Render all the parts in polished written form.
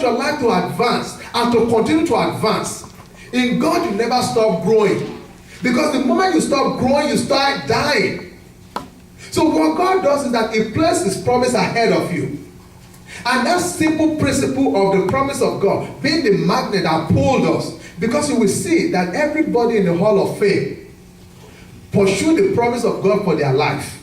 want your life to advance and to continue to advance, in God you never stop growing. Because the moment you stop growing, you start dying. So what God does is that He places His promise ahead of you. And that simple principle of the promise of God being the magnet that pulled us, because you will see that everybody in the Hall of Fame pursue the promise of God for their life.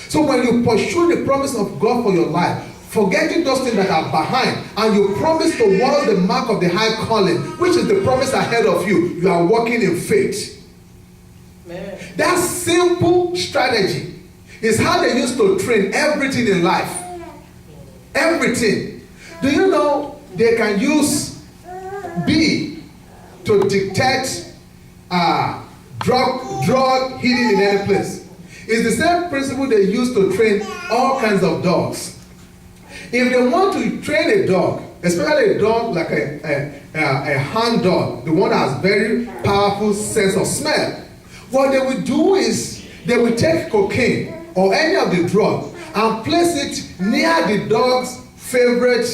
So when you pursue the promise of God for your life, forgetting those things that are behind, and you promise towards the mark of the high calling, which is the promise ahead of you, you are walking in faith. Amen. That simple strategy is how they used to train everything in life. Everything. Do you know they can use bee to detect drug hidden in any place? It's the same principle they use to train all kinds of dogs. If they want to train a dog, especially a dog like a hound dog, the one that has very powerful sense of smell, what they will do is they will take cocaine or any of the drug and place it near the dog's favorite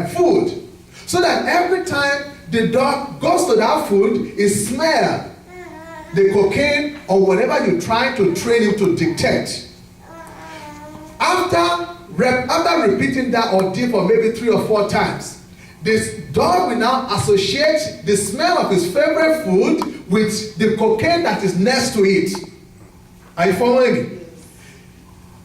food, so that every time the dog goes to that food, it smells the cocaine or whatever you try to train him to detect. After repeating that ordeal for maybe 3 or 4 times, this dog will now associate the smell of his favorite food with the cocaine that is next to it. Are you following me?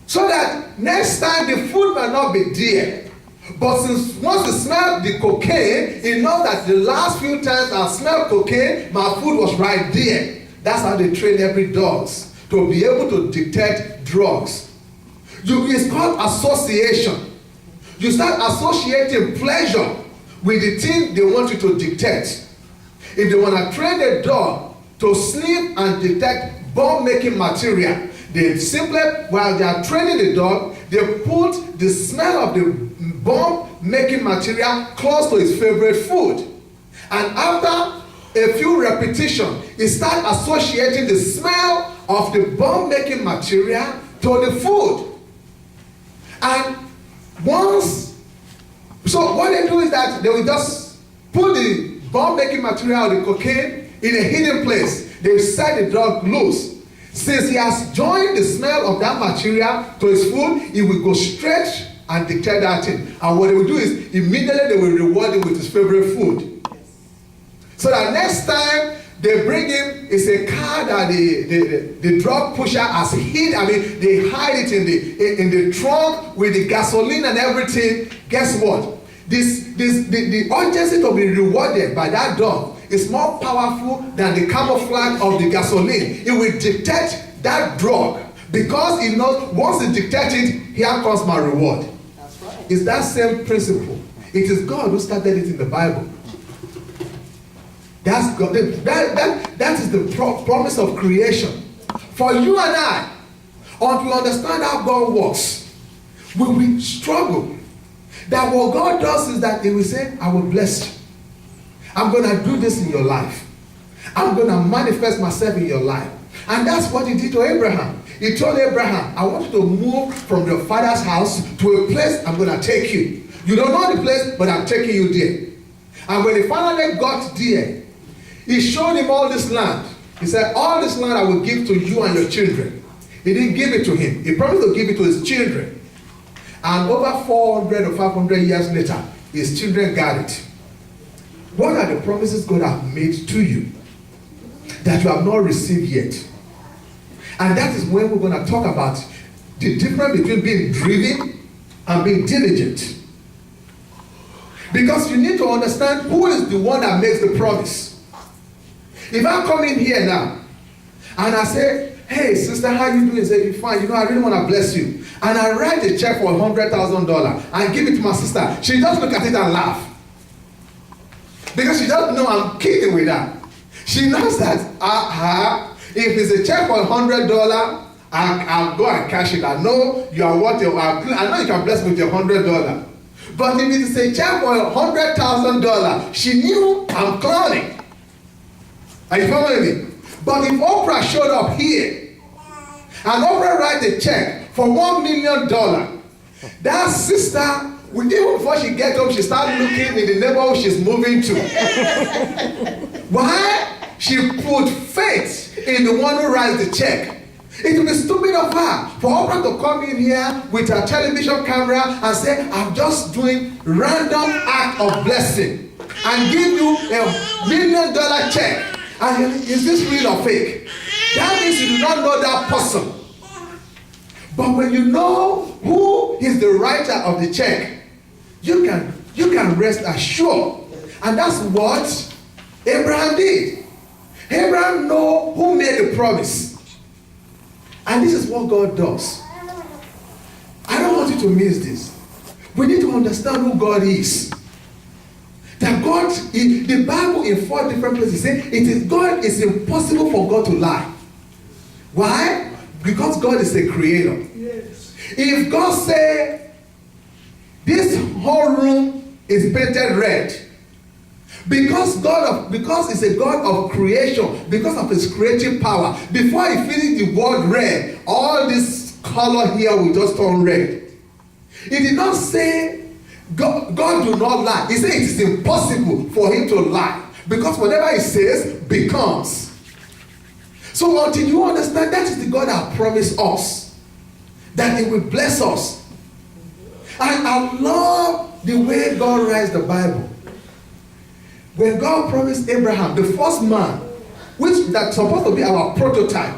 So that next time the food might not be there, but since once it smelled the cocaine, it knows that the last few times I smelled cocaine, my food was right there. That's how they train every dog to be able to detect drugs. It's called association. You start associating pleasure with the thing they want you to detect. If they want to train a dog to sniff and detect bomb-making material, they simply, while they are training the dog, they put the smell of the bomb-making material close to his favorite food. And after a few repetitions, he starts associating the smell of the bomb-making material to the food. And so what they do is that they will just put the bomb-making material, the cocaine, in a hidden place. They set the dog loose. Since he has joined the smell of that material to his food, he will go straight and detect that thing. And what they will do is, immediately they will reward him with his favorite food. So that next time they bring him, it's a car that the drug pusher has hid. I mean, they hide it in the trunk with the gasoline and everything. Guess what? The urgency to be rewarded by that dog is more powerful than the camouflage of the gasoline. It will detect that drug because it knows once it detects it, here comes my reward. That's right. It's that same principle. It is God who started it in the Bible. That's God. That is the promise of creation. For you and I, until we understand how God works, we will struggle. That what God does is that He will say, I will bless you. I'm going to do this in your life. I'm going to manifest myself in your life. And that's what He did to Abraham. He told Abraham, I want you to move from your father's house to a place I'm going to take you. You don't know the place, but I'm taking you there. And when he finally got there, He showed him all this land. He said, all this land I will give to you and your children. He didn't give it to him. He promised to give it to his children. And over 400 or 500 years later, his children got it. What are the promises God has made to you that you have not received yet? And that is when we're going to talk about the difference between being driven and being diligent. Because you need to understand who is the one that makes the promise. If I come in here now and I say, hey sister, how you doing? Say, fine, I really want to bless you. And I write a check for $100,000 and give it to my sister. She just look at it and laugh. Because she doesn't know I'm kidding with her. She knows that if it's a check for $100, I'll go and cash it. I know you are what I know you can bless me with your $100. But if it is a check for $100,000, she knew I'm clowning. Are you following me? But if Oprah showed up here and Oprah write a check for $1 million, that sister even before she gets home, she starts looking in the neighborhood she's moving to. Why? She put faith in the one who writes the check. It would be stupid of her for Oprah to come in here with her television camera and say, I'm just doing random act of blessing and give you $1 million check. And is this real or fake? That means you do not know that person. But when you know who is the writer of the check, you can rest assured. And that's what Abraham did. Abraham know who made the promise. And this is what God does. I don't want you to miss this. We need to understand who God is. That God, in the Bible in 4 different places, says God is impossible for God to lie. Why? Because God is a creator. Yes. If God say this whole room is painted red, because it's a God of creation, because of his creative power, before he finished the word red, all this color here will just turn red. He did not say God do not lie. He said it is impossible for him to lie, because whatever he says becomes. So until you understand that is the God that promised us that he will bless us. And I love the way God writes the Bible. When God promised Abraham, the first man, which that's supposed to be our prototype,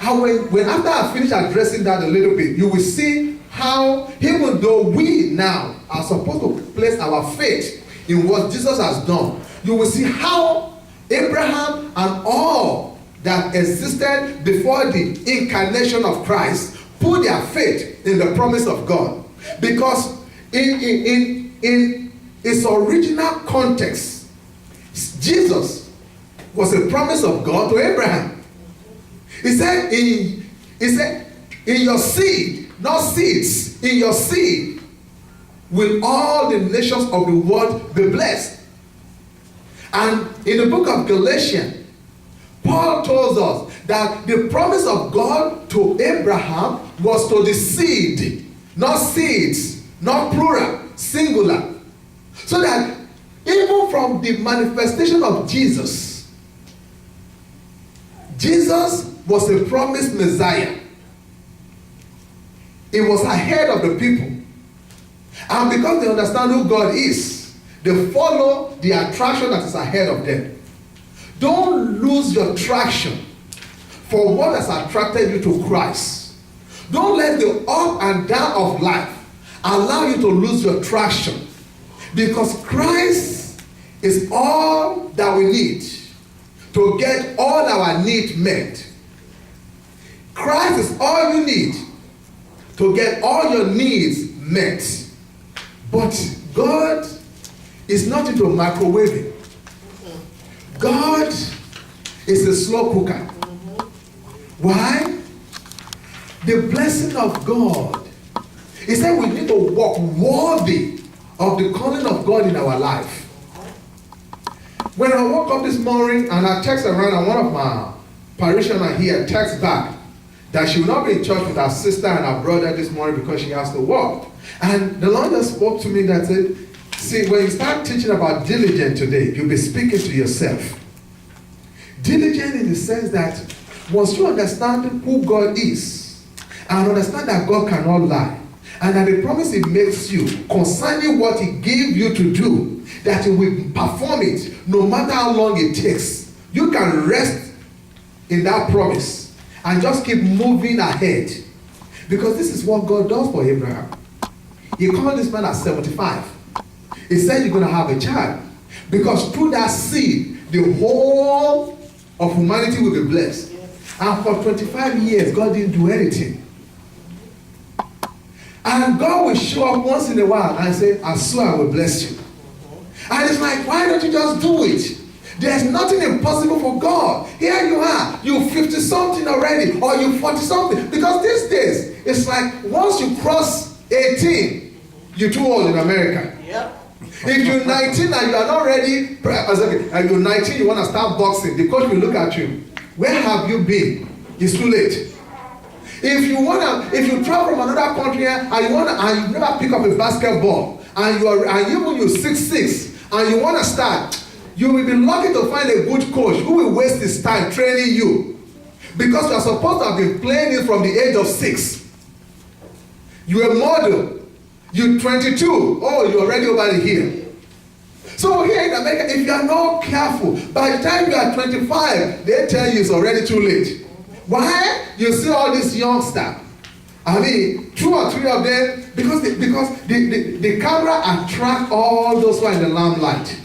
and when after I finish addressing that a little bit, you will see how, even though we now are supposed to place our faith in what Jesus has done, you will see how Abraham and all that existed before the incarnation of Christ put their faith in the promise of God. Because in its original context, Jesus was a promise of God to Abraham. He said, in your seed, not seeds, in your seed will all the nations of the world be blessed. And in the book of Galatians, Paul tells us that the promise of God to Abraham was to the seed, not seeds, not plural, singular. So that even from the manifestation of Jesus was a promised Messiah. He was ahead of the people. And because they understand who God is, they follow the attraction that is ahead of them. Don't lose your traction for what has attracted you to Christ. Don't let the up and down of life allow you to lose your traction. Because Christ is all that we need to get all our needs met. Christ is all you need to get all your needs met. But God is not into microwaving. God is a slow cooker. Why? The blessing of God. He said we need to walk worthy of the calling of God in our life. When I woke up this morning and I text around, and one of my parishioners here texts back that she will not be in church with her sister and her brother this morning because she has to work. And the Lord just spoke to me that said, see, when you start teaching about diligent today, you'll be speaking to yourself. Diligent in the sense that once you understand who God is and understand that God cannot lie, and that the promise he makes you concerning what he gave you to do, that he will perform it no matter how long it takes, you can rest in that promise and just keep moving ahead. Because this is what God does for Abraham. He called this man at 75. He said you're going to have a child. Because through that seed, the whole of humanity will be blessed. And for 25 years, God didn't do anything. And God will show up once in a while and say, I swear I will bless you. And it's like, why don't you just do it? There's nothing impossible for God. Here you are, you're 50-something already, or you're 40-something. Because these days, it's like once you cross 18, you're too old in America. Yep. If you're 19 and you are not ready, and you're 19, you want to start boxing, the coach will look at you. Where have you been? It's too late. If you travel from another country and you never pick up a basketball, and you're 6'6", and you want to start, you will be lucky to find a good coach who will waste his time training you, because you are supposed to have been playing it from the age of 6. You're a model. You're 22. Oh, you're already over here. So here in America, if you are not careful, by the time you are 25, they tell you it's already too late. Why? You see all these youngsters. I mean, 2 or 3 of them, because the camera attract all those who are in the limelight.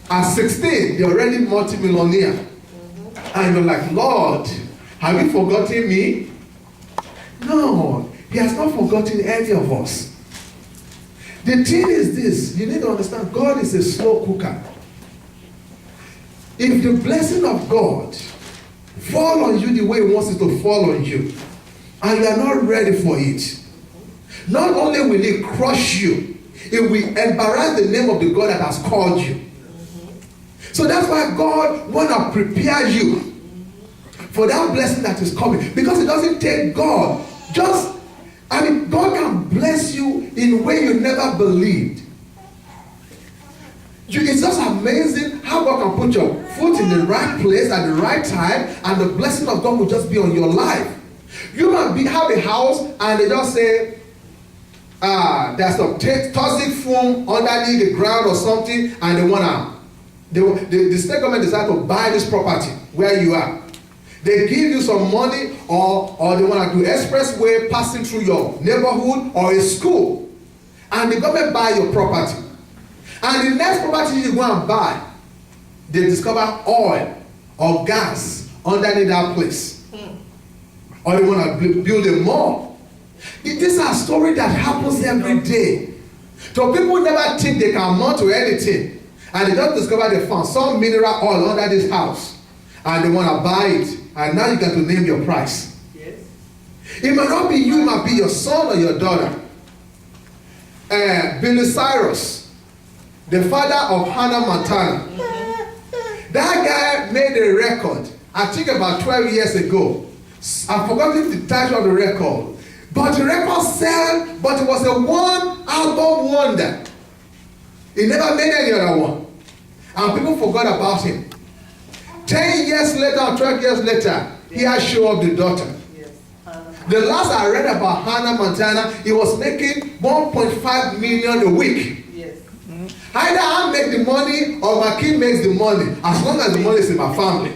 At 16, they're already multi-millionaire. And you're like, Lord, have you forgotten me? No, he has not forgotten any of us. The thing is this, you need to understand, God is a slow cooker. If the blessing of God fall on you the way he wants it to fall on you, and you are not ready for it, not only will it crush you, it will embarrass the name of the God that has called you. So that's why God want to prepare you for that blessing that is coming. Because it doesn't take God. God can bless you in a way you never believed. It's just amazing how God can put your foot in the right place at the right time, and the blessing of God will just be on your life. You might have a house and they just say, there's some toxic foam underneath the ground or something, and they want to, the state government decide to buy this property where you are. They give you some money, or they want to do expressway passing through your neighborhood or a school, and the government buy your property. And the next property you go and buy, they discover oil or gas underneath that place. Or they want to build a mall. This is a story that happens every day. So people never think they can amount to anything. And they just discover they found some mineral oil under this house. And they want to buy it. And now you got to name your price. Yes. It might not be you, it might be your son or your daughter. Billy Cyrus, the father of Hannah Montana. That guy made a record, I think about 12 years ago. I've forgotten the title of the record. But the record said, but it was a one-album wonder. He never made any other one. And people forgot about him. 10 years later, or 12 years later, he has shown up the daughter. Yes. The last I read about Hannah Montana, he was making 1.5 million a week. Yes. Either I make the money or my kid makes the money, as long as the money is in my family.